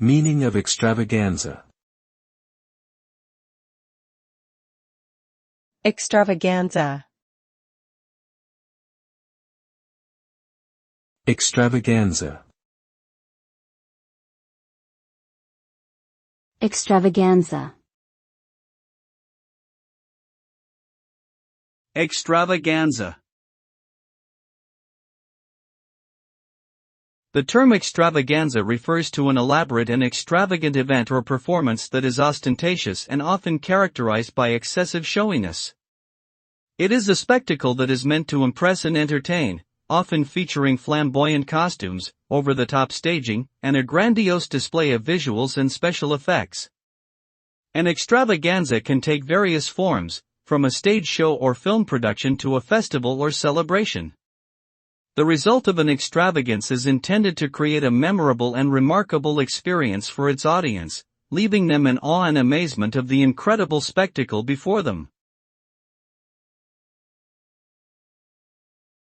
Meaning of extravaganza. Extravaganza. Extravaganza. Extravaganza. Extravaganza. The term extravaganza refers to an elaborate and extravagant event or performance that is ostentatious and often characterized by excessive showiness. It is a spectacle that is meant to impress and entertain, often featuring flamboyant costumes, over-the-top staging, and a grandiose display of visuals and special effects. An extravaganza can take various forms, from a stage show or film production to a festival or celebration. The result of an extravagance is intended to create a memorable and remarkable experience for its audience, leaving them in awe and amazement of the incredible spectacle before them.